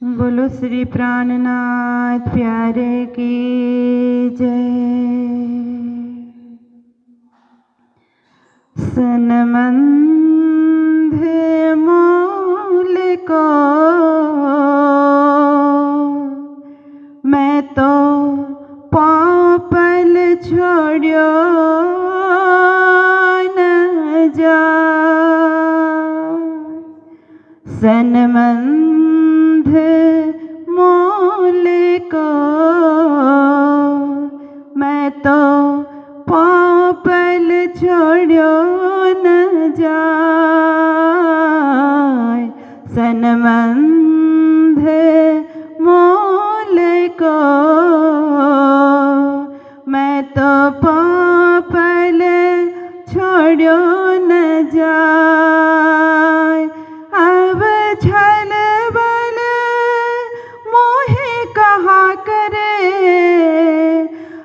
बोलो श्री प्राणनाथ प्यारे की जय। सनमंध मूल को मैं तो पापल छोड़ो न जा। सनमंध मूल को मैं तो पापल छोड़ो न जाए। सनमंध मूल को मैं तो पापल छोड़ो न जाए। अब छल बल मोहे कहा करे,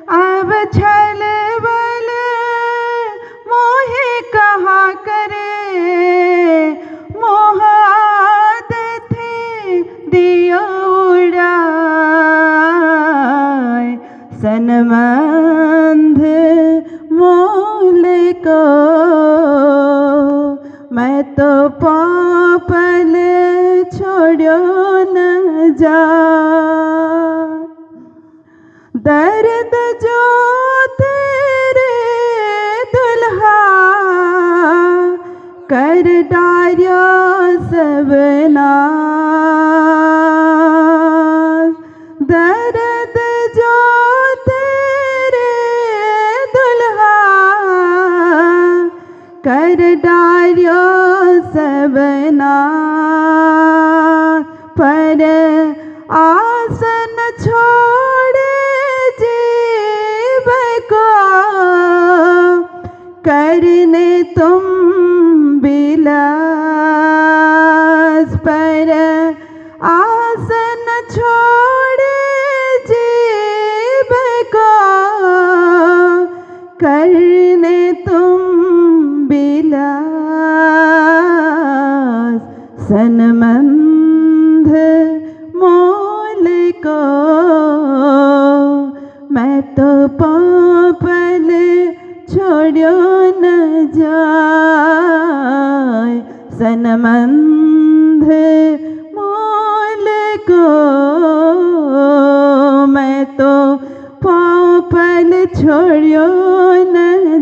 अब छल बल मोहे कहा करे। मोह आदत दियो उड़ाए। सनमंध मूल को मैं तो पापल छोड़ो न जा। दर्द जो तेरे दुल्हा कर डार्यो सबनाश। दर्द जो तेरे दुल्हा कर डार्यो सबनाश। पर आसन छोड़े जीव को करने तुम बिलास। पर आसन छोड़े जीव को करने तुम बिलास। सनमंध मूल को मैं तो पापल छोड़ो न जाए। सनमंध मूल को मैं तो पापल छोड़ो न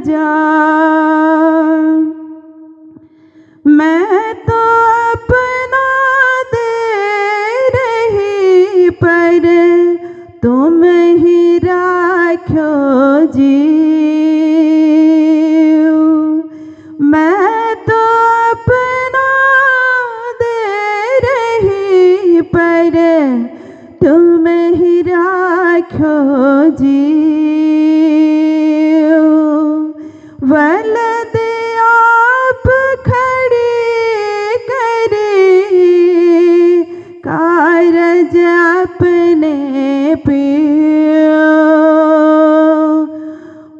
जाए। मैं तो अपना दे रही पर तुम ही राख्यो जीव। मैं तो अपना दे रही पर तुम ही राख्यो जीव। वलद आप खड़ी करी कारज अपने पियो।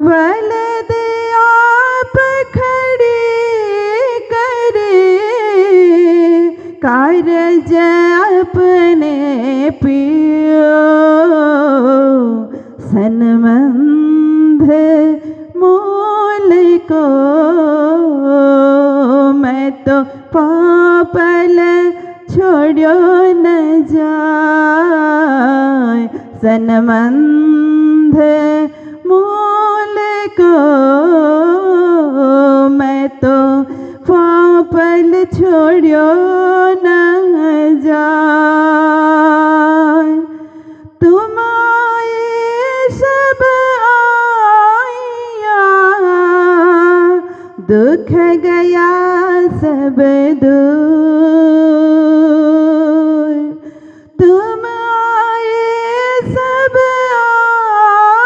वलद आप खड़ी करी कारज अपने पियो। सनमंध मूल को मैं तो पापल छोड़ो न जाए। सनमंध मूल को मैं तो पापल छोड़ो न जाए। तुम आए सब आया दुख गया सब दूर। तुम आए सब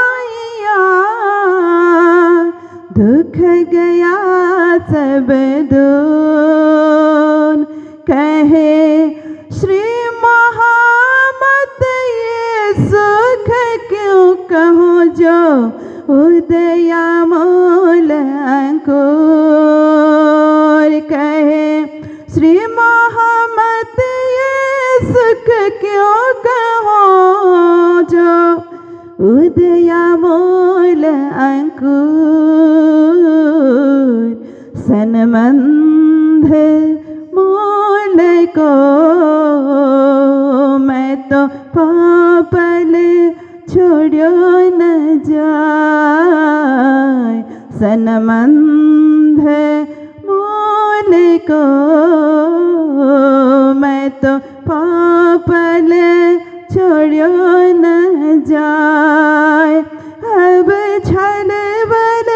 आया दुख गया सब दूर। कहे श्री महामत ये सुख क्यों कहो जो उदया मूल अंकुर। कहे श्री महामत ये सुख क्यों कहो जो उदयामूल अंकुर सनमंध मूल को मैं तो पापल छोड़ो न जाए सनमंध मूल को मैं तो पापल छोड़ो न जाए अब छल बल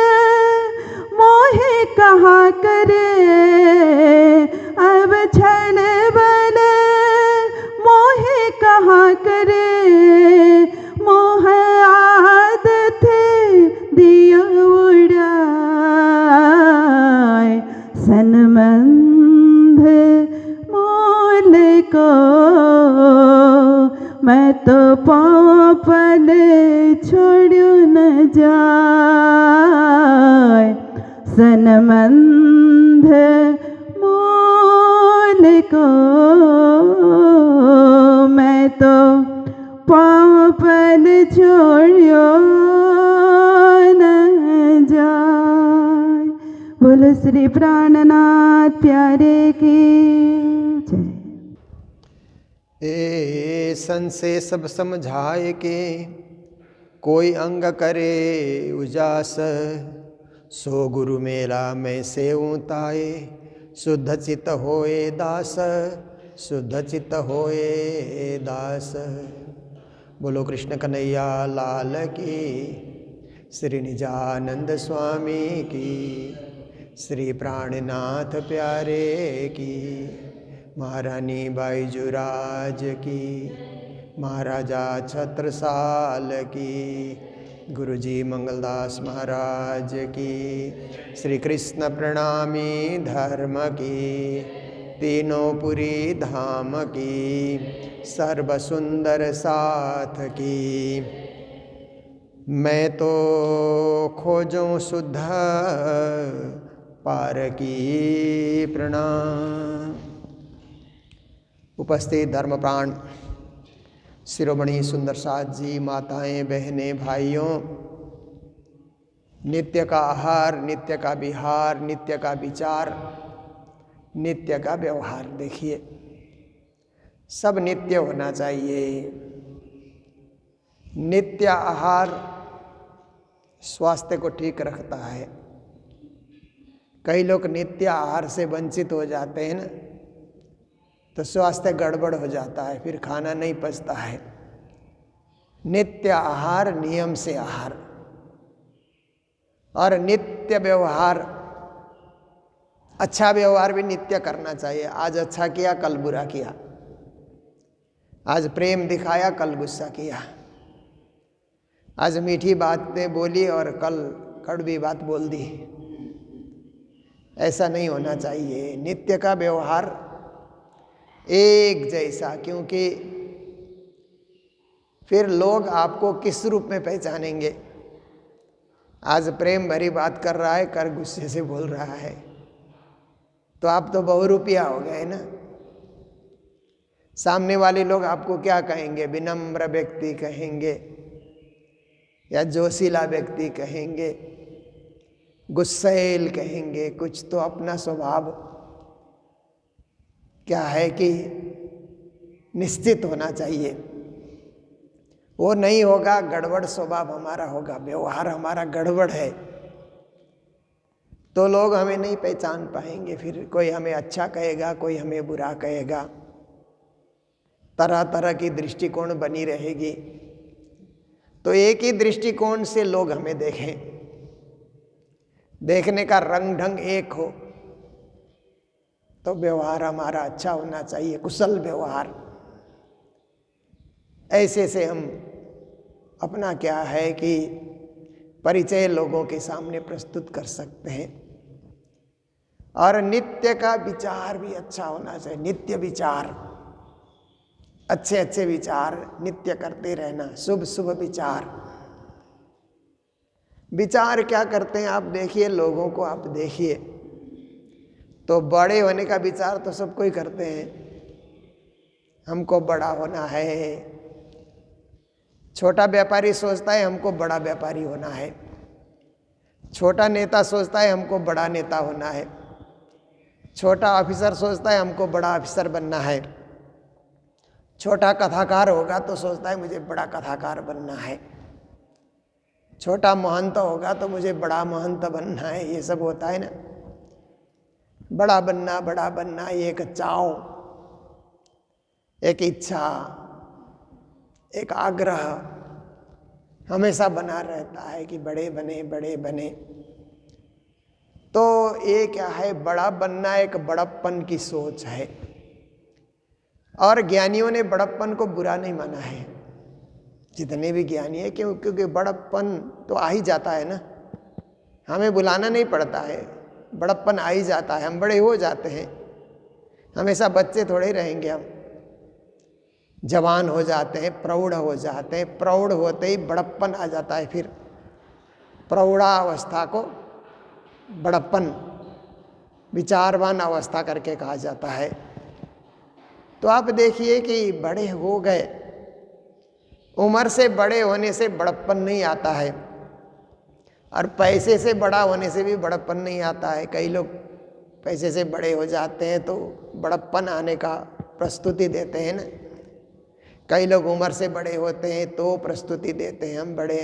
मोहे कहा करे अब छल बल मोहे कहा करे मोह आदत दियो उड़ाए सनमंध मूल को मैं तो पापल छोड़ो न जाए सनमंध मूल को मैं तो पापल छोड़ो न जाए। बोलो श्री प्राणनाथ प्यारे की जय। ए सन से सब समझाए के कोई अंग करे उजास सो गुरु मेरा मैं सेऊं ताए शुद्ध चित होए दास शुद्ध चित होए दास। बोलो कृष्ण कन्हैया लाल की श्री निजानंद स्वामी की श्री प्राणनाथ प्यारे की महारानी बाईजुराज की महाराजा छत्रसाल की गुरुजी मंगलदास महाराज की श्री कृष्ण प्रणामी धर्म की तीनों पुरी धाम की सर्व सुंदर साथ की मैं तो खोजूं शुद्ध पार की प्रणाम। उपस्थित धर्मप्राण शिरोमणि सुंदर साथ जी, माताएं, बहनें, भाइयों, नित्य का आहार, नित्य का विहार, नित्य का विचार, नित्य का व्यवहार। देखिए सब नित्य होना चाहिए। नित्य आहार स्वास्थ्य को ठीक रखता है। कई लोग नित्य आहार से वंचित हो जाते हैं ना, तो स्वास्थ्य गड़बड़ हो जाता है, फिर खाना नहीं पचता है। नित्य आहार, नियम से आहार और नित्य व्यवहार। अच्छा व्यवहार भी नित्य करना चाहिए। आज अच्छा किया, कल बुरा किया। आज प्रेम दिखाया, कल गुस्सा किया। आज मीठी बातें बोली और कल कड़वी बात बोल दी। ऐसा नहीं होना चाहिए। नित्य का व्यवहार एक जैसा, क्योंकि फिर लोग आपको किस रूप में पहचानेंगे। आज प्रेम भरी बात कर रहा है, कर गुस्से से बोल रहा है, तो आप तो बहुरूपिया हो गए ना। सामने वाले लोग आपको क्या कहेंगे? विनम्र व्यक्ति कहेंगे या जोशीला व्यक्ति कहेंगे, गुस्सैल कहेंगे। कुछ तो अपना स्वभाव क्या है कि निश्चित होना चाहिए। वो नहीं होगा, गड़बड़ स्वभाव हमारा होगा, व्यवहार हमारा गड़बड़ है, तो लोग हमें नहीं पहचान पाएंगे। फिर कोई हमें अच्छा कहेगा, कोई हमें बुरा कहेगा। तरह तरह की दृष्टिकोण बनी रहेगी। तो एक ही दृष्टिकोण से लोग हमें देखें, देखने का रंग ढंग एक हो, तो व्यवहार हमारा अच्छा होना चाहिए, कुशल व्यवहार। ऐसे से हम अपना क्या है कि परिचय लोगों के सामने प्रस्तुत कर सकते हैं। और नित्य का विचार भी अच्छा होना चाहिए। नित्य विचार, अच्छे अच्छे विचार नित्य करते रहना। शुभ शुभ विचार। विचार क्या करते हैं आप देखिए, लोगों को आप देखिए, तो बड़े होने का विचार तो सब कोई करते हैं, हमको बड़ा होना है। छोटा व्यापारी सोचता है हमको बड़ा व्यापारी होना है। छोटा नेता सोचता है हमको बड़ा नेता होना है। छोटा ऑफिसर सोचता है हमको बड़ा ऑफिसर बनना है। छोटा कथाकार होगा तो सोचता है मुझे बड़ा कथाकार बनना है। छोटा महंत होगा तो मुझे बड़ा महंत बनना है। ये सब होता है ना, बड़ा बनना, एक चाव, एक इच्छा, एक आग्रह हमेशा बना रहता है कि बड़े बने। तो ये क्या है, बड़ा बनना एक बड़प्पन की सोच है। और ज्ञानियों ने बड़प्पन को बुरा नहीं माना है, जितने भी ज्ञानी है, क्योंकि बड़प्पन तो आ ही जाता है ना, हमें बुलाना नहीं पड़ता है, बड़प्पन आ ही जाता है, हम बड़े हो जाते हैं। हमेशा बच्चे थोड़े रहेंगे, हम जवान हो जाते हैं, प्रौढ़ हो जाते हैं। प्रौढ़ होते ही बड़प्पन आ जाता है। फिर प्रौढ़ावस्था को बड़प्पन, विचारवान अवस्था करके कहा जाता है। तो आप देखिए कि बड़े हो गए, उम्र से बड़े होने से बड़प्पन नहीं आता है, और पैसे से बड़ा होने से भी बड़प्पन नहीं आता है। कई लोग पैसे से बड़े हो जाते हैं तो बड़प्पन आने का प्रस्तुति देते हैं ना। कई लोग उम्र से बड़े होते हैं तो प्रस्तुति देते हैं हम बड़े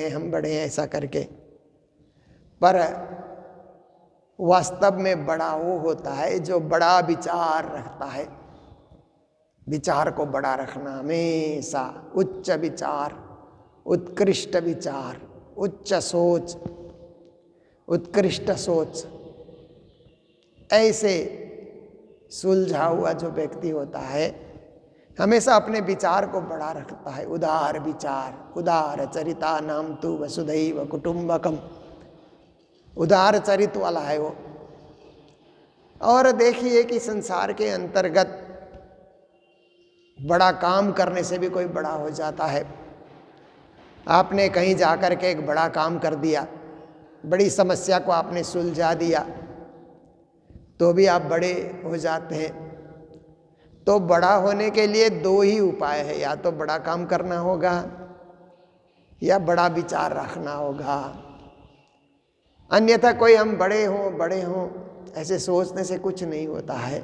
हैं ऐसा करके। पर वास्तव में बड़ा वो होता है जो बड़ा विचार रखता है। विचार को बड़ा रखना हमेशा, उच्च विचार, उत्कृष्ट विचार, उच्च सोच, उत्कृष्ट सोच, ऐसे सुलझा हुआ जो व्यक्ति होता है हमेशा अपने विचार को बड़ा रखता है। उदार विचार, उदार चरिता नाम तु वसुधैव कुटुंबकम, उदार चरित्र वाला है वो। और देखिए कि संसार के अंतर्गत बड़ा काम करने से भी कोई बड़ा हो जाता है। आपने कहीं जाकर के एक बड़ा काम कर दिया, बड़ी समस्या को आपने सुलझा दिया, तो भी आप बड़े हो जाते हैं। तो बड़ा होने के लिए दो ही उपाय है, या तो बड़ा काम करना होगा या बड़ा विचार रखना होगा। अन्यथा कोई हम बड़े हों ऐसे सोचने से कुछ नहीं होता है।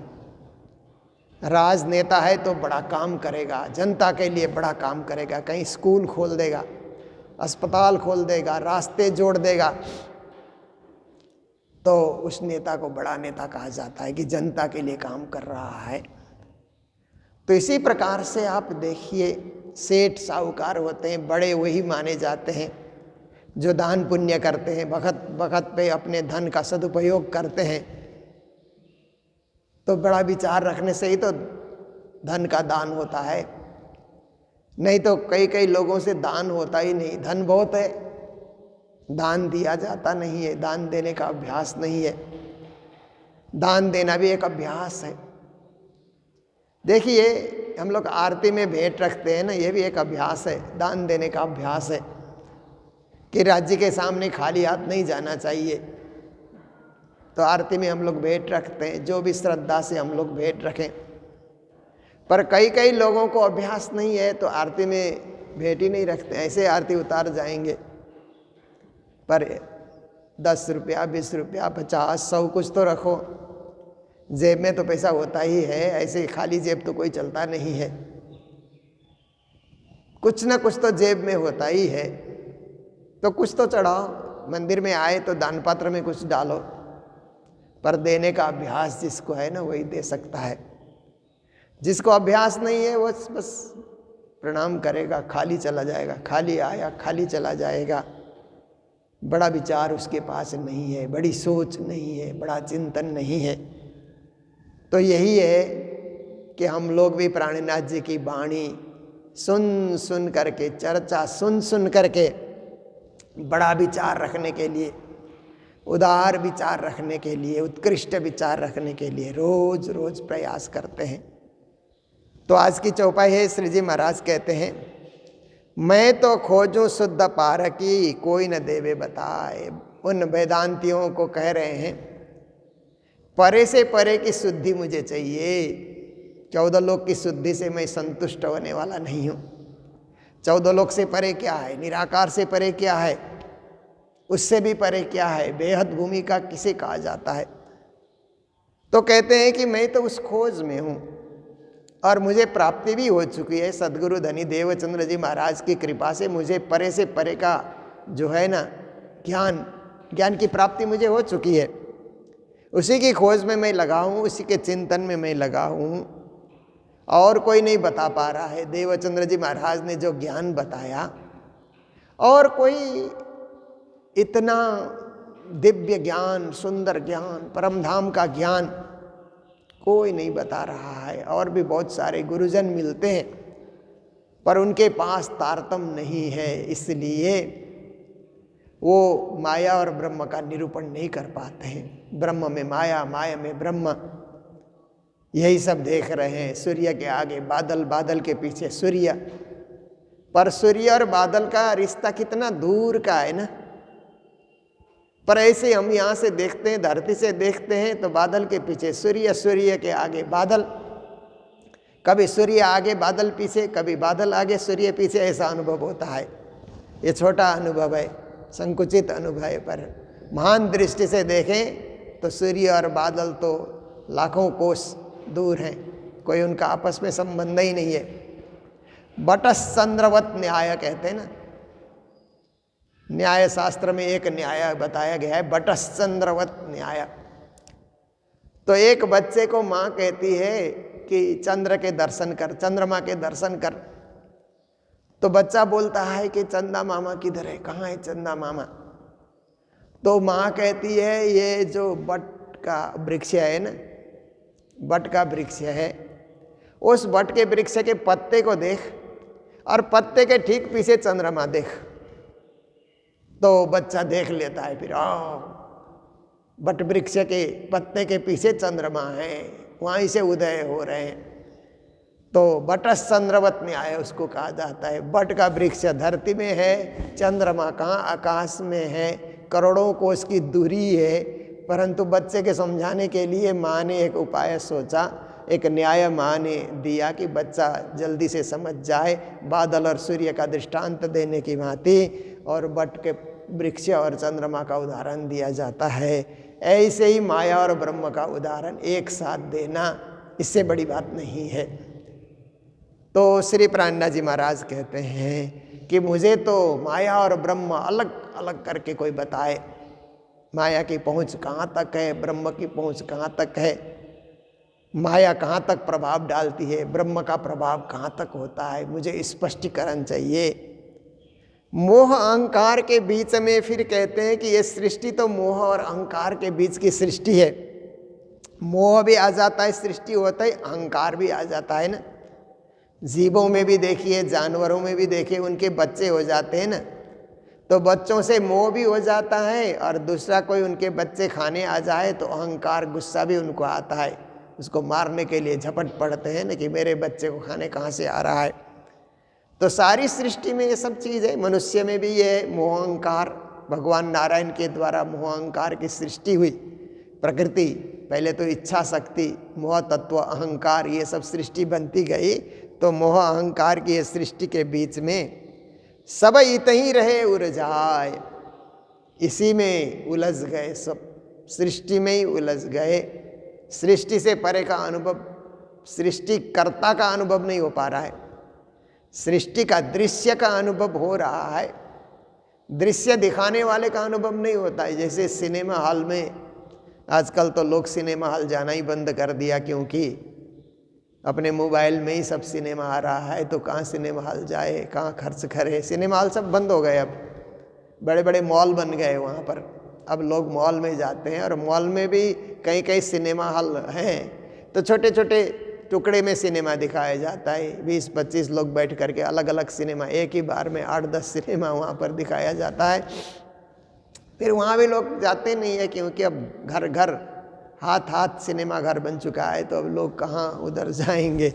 राजनेता है तो बड़ा काम करेगा, जनता के लिए बड़ा काम करेगा, कहीं स्कूल खोल देगा, अस्पताल खोल देगा, रास्ते जोड़ देगा, तो उस नेता को बड़ा नेता कहा जाता है कि जनता के लिए काम कर रहा है। तो इसी प्रकार से आप देखिए, सेठ साहूकार होते हैं, बड़े वही माने जाते हैं जो दान पुण्य करते हैं, वक्त पे अपने धन का सदुपयोग करते हैं। तो बड़ा विचार रखने से ही तो धन का दान होता है, नहीं तो कई लोगों से दान होता ही नहीं। धन बहुत है, दान दिया जाता नहीं है, दान देने का अभ्यास नहीं है। दान देना भी एक अभ्यास है। देखिए हम लोग आरती में भेंट रखते हैं ना, ये भी एक अभ्यास है, दान देने का अभ्यास है कि राज्य के सामने खाली हाथ नहीं जाना चाहिए। तो आरती में हम लोग भेंट रखते हैं, जो भी श्रद्धा से हम लोग भेंट रखें। पर कई लोगों को अभ्यास नहीं है तो आरती में भेंट ही नहीं रखते, ऐसे आरती उतार जाएंगे। पर 10 रुपया, 20 रुपया, 50, 100 कुछ तो रखो। जेब में तो पैसा होता ही है, ऐसे खाली जेब तो कोई चलता नहीं है, कुछ ना कुछ तो जेब में होता ही है। तो कुछ तो चढ़ाओ, मंदिर में आए तो दान पात्र में कुछ डालो। पर देने का अभ्यास जिसको है ना वही दे सकता है। जिसको अभ्यास नहीं है वो बस प्रणाम करेगा, खाली चला जाएगा, खाली आया खाली चला जाएगा। बड़ा विचार उसके पास नहीं है, बड़ी सोच नहीं है, बड़ा चिंतन नहीं है। तो यही है कि हम लोग भी प्राणनाथ जी की वाणी सुन सुन करके, चर्चा सुन सुन करके बड़ा विचार रखने के लिए, उदार विचार रखने के लिए, उत्कृष्ट विचार रखने के लिए रोज रोज प्रयास करते हैं। तो आज की चौपाई है, श्री जी महाराज कहते हैं, मैं तो खोजूं शुद्ध पारकी, कोई न देवे बताए। उन वेदांतियों को कह रहे हैं परे से परे की शुद्धि मुझे चाहिए, 14 लोक की शुद्धि से मैं संतुष्ट होने वाला नहीं हूँ। 14 लोक से परे क्या है, निराकार से परे क्या है, उससे भी परे क्या है, बेहद भूमि का किसे कहा जाता है। तो कहते हैं कि मैं तो उस खोज में हूँ और मुझे प्राप्ति भी हो चुकी है। सदगुरु धनी देवचंद्र जी महाराज की कृपा से मुझे परे से परे का जो है ना ज्ञान की प्राप्ति मुझे हो चुकी है। उसी की खोज में मैं लगा हूँ, उसी के चिंतन में मैं लगा हूँ, और कोई नहीं बता पा रहा है। देवचंद्र जी महाराज ने जो ज्ञान बताया, और कोई इतना दिव्य ज्ञान, सुंदर ज्ञान, परमधाम का ज्ञान कोई नहीं बता रहा है। और भी बहुत सारे गुरुजन मिलते हैं, पर उनके पास तारतम्य नहीं है, इसलिए वो माया और ब्रह्म का निरूपण नहीं कर पाते हैं। ब्रह्म में माया, माया में ब्रह्म, यही सब देख रहे हैं। सूर्य के आगे बादल, बादल के पीछे सूर्य, पर सूर्य और बादल का रिश्ता कितना दूर का है ना। पर ऐसे हम यहाँ से देखते हैं, धरती से देखते हैं तो बादल के पीछे सूर्य, सूर्य के आगे बादल, कभी सूर्य आगे बादल पीछे, कभी बादल आगे सूर्य पीछे, ऐसा अनुभव होता है। ये छोटा अनुभव है, संकुचित अनुभव है, पर महान दृष्टि से देखें तो सूर्य और बादल तो लाखों कोस दूर हैं, कोई उनका आपस में संबंध ही नहीं है। बटश्चंद्रवत न्याय कहते हैं ना, न्याय शास्त्र में एक न्याय बताया गया है, बटश्चंद्रवत न्याय। तो एक बच्चे को माँ कहती है कि चंद्र के दर्शन कर, चंद्रमा के दर्शन कर। तो बच्चा बोलता है कि चंदा मामा किधर है, कहाँ है चंदा मामा। तो माँ कहती है ये जो बट का वृक्ष है ना, बट का वृक्ष है, उस बट के वृक्ष के पत्ते को देख और पत्ते के ठीक पीछे चंद्रमा देख। तो बच्चा देख लेता है, फिर बट वृक्ष के पत्ते के पीछे चंद्रमा है, वहीं से उदय हो रहे हैं। तो बटश्चंद्रवत न्याय उसको कहा जाता है। बट का वृक्ष धरती में है, चंद्रमा कहाँ आकाश में है, करोड़ों कोस की दूरी है। परंतु बच्चे के समझाने के लिए माँ ने एक उपाय सोचा, एक न्याय माँ ने दिया कि बच्चा जल्दी से समझ जाए। बादल और सूर्य का दृष्टांत देने की भांति और बट के वृक्ष और चंद्रमा का उदाहरण दिया जाता है। ऐसे ही माया और ब्रह्म का उदाहरण एक साथ देना, इससे बड़ी बात नहीं है। तो श्री प्राणनाथ जी महाराज कहते हैं कि मुझे तो माया और ब्रह्म अलग अलग करके कोई बताए, माया की पहुंच कहाँ तक है, ब्रह्म की पहुंच कहाँ तक है, माया कहाँ तक प्रभाव डालती है, ब्रह्म का प्रभाव कहाँ तक होता है, मुझे स्पष्टीकरण चाहिए। मोह अहंकार के बीच में फिर कहते हैं कि ये सृष्टि तो मोह और अहंकार के बीच की सृष्टि है। मोह भी आ जाता है, सृष्टि होता है, अहंकार भी आ जाता है ना। जीवों में भी देखिए, जानवरों में भी देखिए, उनके बच्चे हो जाते हैं ना, तो बच्चों से मोह भी हो जाता है, और दूसरा कोई उनके बच्चे खाने आ जाए तो अहंकार, गुस्सा भी उनको आता है, उसको मारने के लिए झपट पड़ते हैं ना कि मेरे बच्चे को खाने कहाँ से आ रहा है। तो सारी सृष्टि में ये सब चीज़ है। मनुष्य में भी ये मोह अहंकार, भगवान नारायण के द्वारा मोह अहंकार की सृष्टि हुई। प्रकृति पहले तो इच्छा शक्ति, मोह तत्व, अहंकार, ये सब सृष्टि बनती गई। तो मोह अहंकार की ये सृष्टि के बीच में सब इत ही रहे उलझाए, इसी में उलझ गए, सब सृष्टि में ही उलझ गए। सृष्टि से परे का अनुभव, सृष्टिकर्ता का अनुभव नहीं हो पा रहा है, सृष्टि का दृश्य का अनुभव हो रहा है, दृश्य दिखाने वाले का अनुभव नहीं होता है। जैसे सिनेमा हॉल में आजकल तो लोग सिनेमा हॉल जाना ही बंद कर दिया, क्योंकि अपने मोबाइल में ही सब सिनेमा आ रहा है, तो कहाँ सिनेमा हॉल जाए, कहाँ खर्च करे। सिनेमा हॉल सब बंद हो गए, अब बड़े बड़े मॉल बन गए वहाँ पर, अब लोग मॉल में जाते हैं। और मॉल में भी कई कई सिनेमा हॉल हैं, तो छोटे छोटे टुकड़े में सिनेमा दिखाया जाता है। 20-25 लोग बैठ करके अलग अलग सिनेमा, एक ही बार में 8-10 सिनेमा वहाँ पर दिखाया जाता है। फिर वहाँ भी लोग जाते नहीं है, क्योंकि अब घर घर, हाथ हाथ सिनेमा घर बन चुका है, तो अब लोग कहाँ उधर जाएंगे।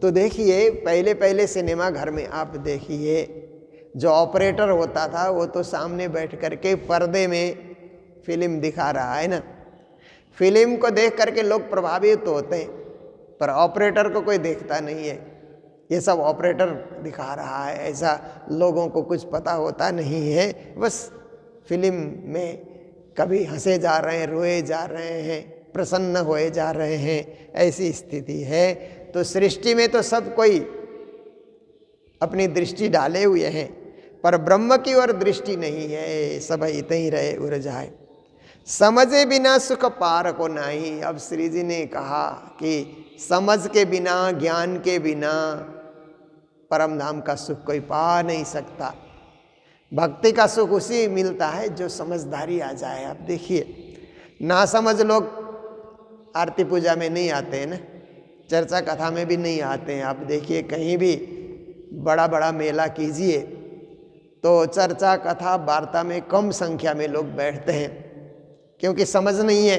तो देखिए, पहले पहले सिनेमा घर में आप देखिए, जो ऑपरेटर होता था वो तो सामने बैठ करके पर्दे में फिल्म दिखा रहा है ना। फिल्म को देख करके लोग प्रभावित होते हैं, पर ऑपरेटर को कोई देखता नहीं है। ये सब ऑपरेटर दिखा रहा है, ऐसा लोगों को कुछ पता होता नहीं है। बस फिल्म में कभी हंसे जा रहे हैं, रोए जा रहे हैं, प्रसन्न होए जा रहे हैं, ऐसी स्थिति है। तो सृष्टि में तो सब कोई अपनी दृष्टि डाले हुए हैं, पर ब्रह्म की ओर दृष्टि नहीं है। सब इतने ही रहे उड़ जाए, समझे बिना सुख पार को नहीं। अब श्री जी ने कहा कि समझ के बिना, ज्ञान के बिना परम धाम का सुख कोई पा नहीं सकता। भक्ति का सुख उसी मिलता है जो समझदारी आ जाए। अब देखिए, ना समझ लोग आरती पूजा में नहीं आते हैं ना, चर्चा कथा में भी नहीं आते हैं। आप देखिए, कहीं भी बड़ा बड़ा मेला कीजिए तो चर्चा कथा वार्ता में कम संख्या में लोग बैठते हैं, क्योंकि समझ नहीं है।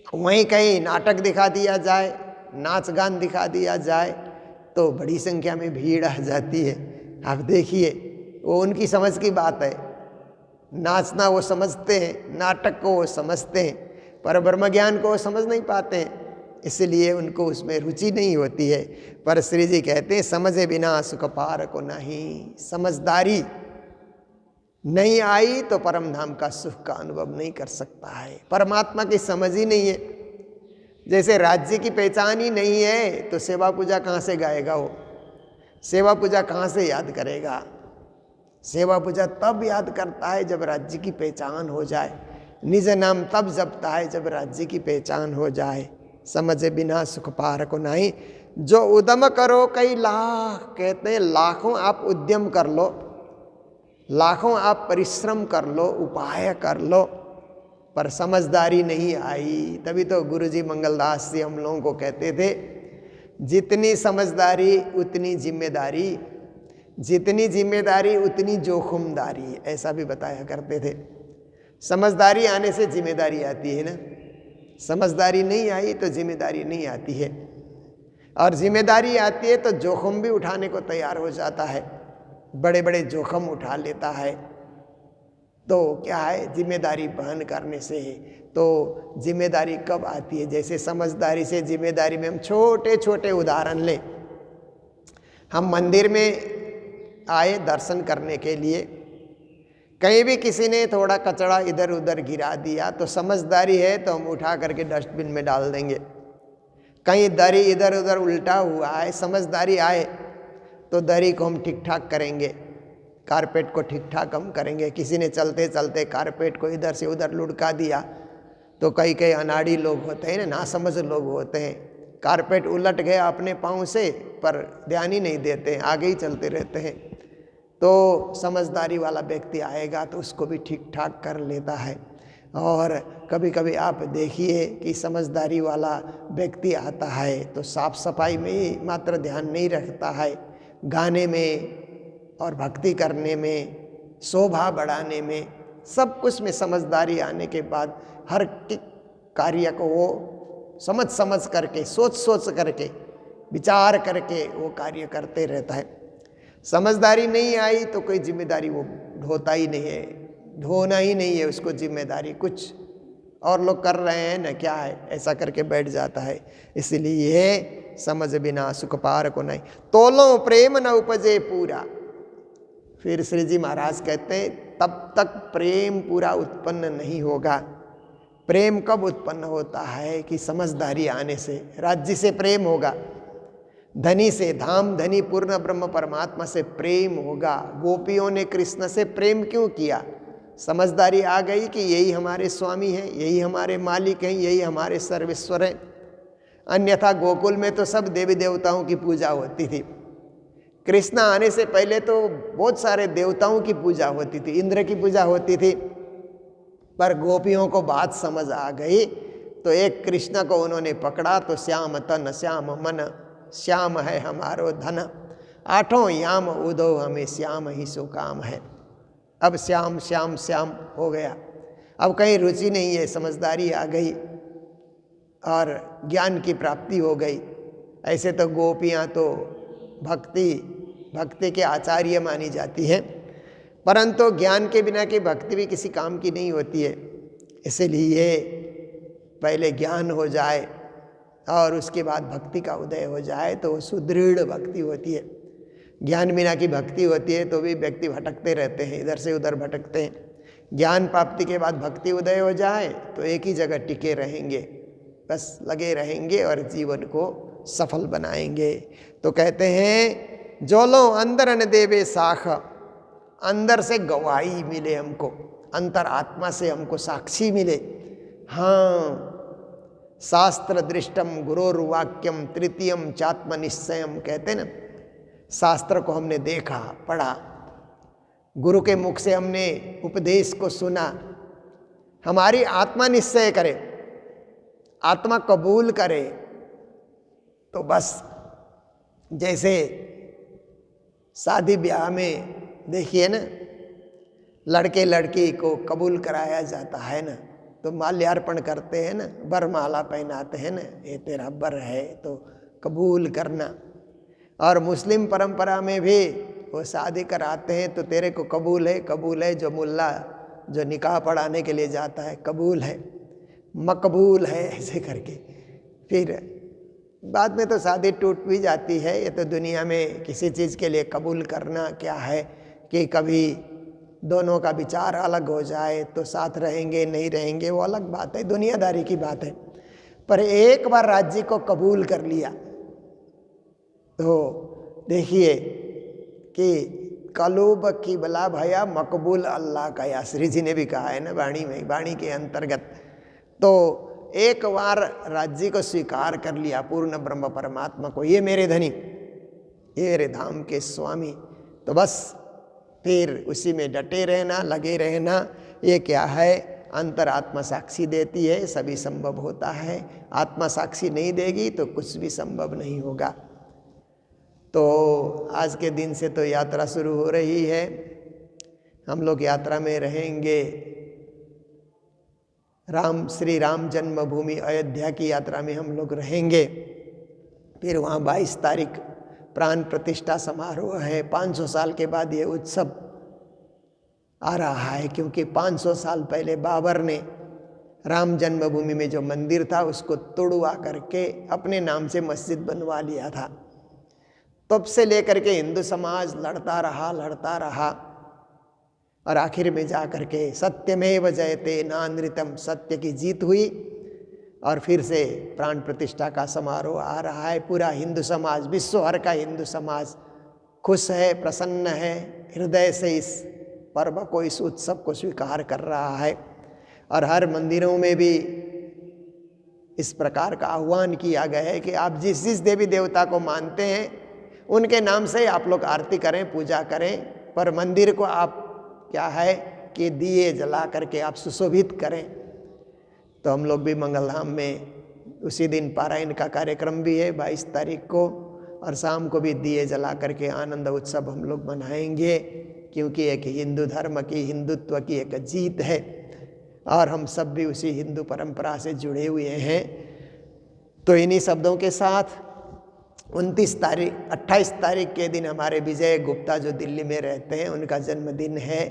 वहीं कहीं नाटक दिखा दिया जाए, नाच गान दिखा दिया जाए तो बड़ी संख्या में भीड़ आ जाती है। आप देखिए, वो उनकी समझ की बात है। नाचना वो समझते हैं, नाटक को वो समझते हैं, पर ब्रह्म ज्ञान को वो समझ नहीं पाते हैं, इसलिए उनको उसमें रुचि नहीं होती है। पर श्री जी कहते हैं, समझे बिना सुख पार को नहीं। समझदारी नहीं आई तो परम धाम का सुख का अनुभव नहीं कर सकता है। परमात्मा की समझ ही नहीं है। जैसे राज्य की पहचान ही नहीं है तो सेवा पूजा कहाँ से गाएगा वो? सेवा पूजा कहाँ से याद करेगा? सेवा पूजा तब याद करता है जब राज्य की पहचान हो जाए। निज नाम तब जपता है जब राज्य की पहचान हो जाए। समझे बिना सुख पार को नहीं। जो उद्यम करो कई लाख, कहते हैं लाखों आप उद्यम कर लो, लाखों आप परिश्रम कर लो, उपाय कर लो, पर समझदारी नहीं आई। तभी तो गुरुजी मंगलदास जी हम लोगों को कहते थे, जितनी समझदारी उतनी जिम्मेदारी, जितनी जिम्मेदारी उतनी जोखिमदारी, ऐसा भी बताया करते थे। समझदारी आने से जिम्मेदारी आती है ना, समझदारी नहीं आई तो जिम्मेदारी नहीं आती है, और जिम्मेदारी आती है तो जोखिम भी उठाने को तैयार हो जाता है, बड़े बड़े जोखिम उठा लेता है। तो क्या है, जिम्मेदारी वहन करने से है। तो जिम्मेदारी कब आती है? जैसे समझदारी से जिम्मेदारी में हम छोटे छोटे उदाहरण लें। हम मंदिर में आए दर्शन करने के लिए, कहीं भी किसी ने थोड़ा कचरा इधर उधर गिरा दिया तो समझदारी है तो हम उठा करके डस्टबिन में डाल देंगे। कहीं दरी इधर उधर उल्टा हुआ है, समझदारी आए तो दरी को हम ठीक ठाक करेंगे, कारपेट को ठीक ठाक हम करेंगे। किसी ने चलते चलते कारपेट को इधर से उधर लुढ़का दिया तो कई कई अनाड़ी लोग होते हैं ना, नासमझ लोग होते हैं, कारपेट उलट गया अपने पाँव से पर ध्यान ही नहीं देते हैं, आगे ही चलते रहते हैं। तो समझदारी वाला व्यक्ति आएगा तो उसको भी ठीक ठाक कर लेता है। और कभी कभी आप देखिए कि समझदारी वाला व्यक्ति आता है तो साफ सफाई में ही मात्र ध्यान नहीं रखता है, गाने में और भक्ति करने में, शोभा बढ़ाने में, सब कुछ में समझदारी आने के बाद हर कार्य को वो समझ समझ करके, सोच सोच करके, विचार करके वो कार्य करते रहता है। समझदारी नहीं आई तो कोई जिम्मेदारी वो ढोता ही नहीं है, ढोना ही नहीं है उसको जिम्मेदारी। कुछ और लोग कर रहे हैं ना, क्या है, ऐसा करके बैठ जाता है। इसलिए समझ बिना सुख पार को नहीं, तोलो प्रेम न उपजे पूरा। फिर श्री जी महाराज कहते हैं तब तक प्रेम पूरा उत्पन्न नहीं होगा। प्रेम कब उत्पन्न होता है कि समझदारी आने से। राज्य से प्रेम होगा, धनी से, धाम धनी पूर्ण ब्रह्म परमात्मा से प्रेम होगा। गोपियों ने कृष्ण से प्रेम क्यों किया? समझदारी आ गई कि यही हमारे स्वामी हैं, यही हमारे मालिक हैं, यही हमारे सर्वेश्वर हैं। अन्यथा गोकुल में तो सब देवी देवताओं की पूजा होती थी। कृष्ण आने से पहले तो बहुत सारे देवताओं की पूजा होती थी, इंद्र की पूजा होती थी। पर गोपियों को बात समझ आ गई तो एक कृष्ण को उन्होंने पकड़ा तो श्याम तन श्याम मन श्याम है हमारो धन, आठों याम उदो हमें श्याम ही सो काम है। अब श्याम श्याम श्याम हो गया, अब कहीं रुचि नहीं है, समझदारी आ गई और ज्ञान की प्राप्ति हो गई। ऐसे तो गोपियाँ तो भक्ति के आचार्य मानी जाती हैं, परंतु ज्ञान के बिना की भक्ति भी किसी काम की नहीं होती है। इसलिए पहले ज्ञान हो जाए और उसके बाद भक्ति का उदय हो जाए तो वो सुदृढ़ भक्ति होती है। ज्ञान बिना की भक्ति होती है तो भी व्यक्ति भटकते रहते हैं, इधर से उधर भटकते हैं। ज्ञान प्राप्ति के बाद भक्ति उदय हो जाए तो एक ही जगह टिके रहेंगे, बस लगे रहेंगे और जीवन को सफल बनाएंगे। तो कहते हैं जो लो अंदर न देवे साख, अंदर से गवाही मिले हमको, अंतर आत्मा से हमको साक्षी मिले। हाँ, शास्त्र दृष्टम गुरोर्वाक्यम तृतीयम चात्म निश्चयम, कहते ना, शास्त्र को हमने देखा पढ़ा, गुरु के मुख से हमने उपदेश को सुना, हमारी आत्मा निश्चय करे, आत्मा कबूल करे, तो बस जैसे शादी ब्याह में देखिए ना, लड़के लड़की को कबूल कराया जाता है ना, तो माल्यार्पण करते हैं ना, वरमाला पहनाते हैं ना, ये तेरा बर है तो कबूल करना। और मुस्लिम परंपरा में भी वो शादी कराते हैं तो तेरे को कबूल है, कबूल है। जो मुल्ला जो निकाह पढ़ाने के लिए जाता है, कबूल है, मकबूल है, ऐसे करके। फिर बाद में तो शादी टूट भी जाती है। ये तो दुनिया में किसी चीज़ के लिए कबूल करना क्या है कि कभी दोनों का विचार अलग हो जाए तो साथ रहेंगे नहीं रहेंगे, वो अलग बात है, दुनियादारी की बात है। पर एक बार राज्य को कबूल कर लिया तो देखिए कि कलूब किबला भया मकबूल अल्लाह का, या श्री जी ने भी कहा है ना वाणी में, वाणी के अंतर्गत। तो एक बार राज्य को स्वीकार कर लिया, पूर्ण ब्रह्म परमात्मा को, ये मेरे धनी, ये मेरे धाम के स्वामी, तो बस फिर उसी में डटे रहना, लगे रहना। ये क्या है, अंतरात्मा साक्षी देती है, सभी संभव होता है। आत्मा साक्षी नहीं देगी तो कुछ भी संभव नहीं होगा। तो आज के दिन से तो यात्रा शुरू हो रही है। हम लोग यात्रा में रहेंगे, श्री राम जन्मभूमि अयोध्या की यात्रा में हम लोग रहेंगे। फिर वहाँ 22 तारीख प्राण प्रतिष्ठा समारोह है। 500 साल के बाद ये उत्सव आ रहा है, क्योंकि 500 साल पहले बाबर ने राम जन्मभूमि में जो मंदिर था उसको तोड़वा करके अपने नाम से मस्जिद बनवा लिया था। तब से लेकर के हिंदू समाज लड़ता रहा और आखिर में जा करके सत्यमेव जयते नानृतम, सत्य की जीत हुई और फिर से प्राण प्रतिष्ठा का समारोह आ रहा है। पूरा हिंदू समाज, विश्व भर का हिंदू समाज खुश है, प्रसन्न है, हृदय से इस पर्व को, इस उत्सव को स्वीकार कर रहा है। और हर मंदिरों में भी इस प्रकार का आह्वान किया गया है कि आप जिस जिस देवी देवता को मानते हैं उनके नाम से आप लोग आरती करें, पूजा करें, पर मंदिर को आप क्या है कि दिए जला करके आप सुशोभित करें। तो हम लोग भी मंगलधाम में उसी दिन पारायण का कार्यक्रम भी है 22 तारीख को, और शाम को भी दिए जला करके आनंद उत्सव हम लोग मनाएंगे, क्योंकि एक हिंदू धर्म की, हिंदुत्व की एक जीत है और हम सब भी उसी हिंदू परंपरा से जुड़े हुए हैं। तो इन्हीं शब्दों के साथ 28 तारीख के दिन हमारे विजय गुप्ता जो दिल्ली में रहते हैं उनका जन्मदिन है।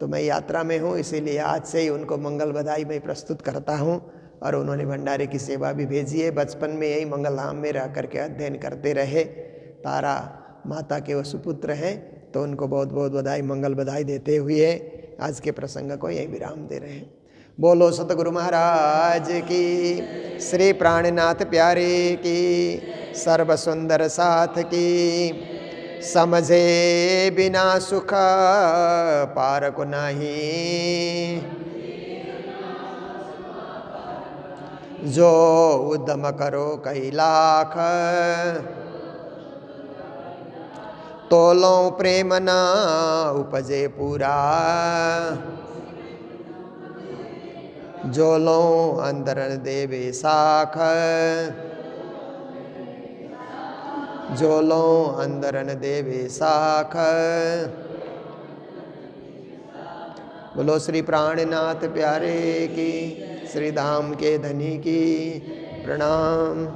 तो मैं यात्रा में हूँ, इसीलिए आज से ही उनको मंगल बधाई मैं प्रस्तुत करता हूँ। और उन्होंने भंडारे की सेवा भी भेजी है। बचपन में यही मंगलधाम में रह करके अध्ययन करते रहे, तारा माता के वो सुपुत्र हैं, तो उनको बहुत बहुत बधाई, मंगल बधाई देते हुए आज के प्रसंग को यही विराम दे रहे हैं। बोलो सतगुरु महाराज की, श्री प्राणनाथ प्यारे की, सर्व सुंदर साथ की, समझे बिना सुख पार को नहीं, जो उद्यम करो कई लाख, तोलो प्रेम ना उपजे पूरा, जो लो अंदर देवे साख, जो लो अंदर न देवे साख। बोलो श्री प्राणनाथ प्यारे की, श्री धाम के धनी की। प्रणाम।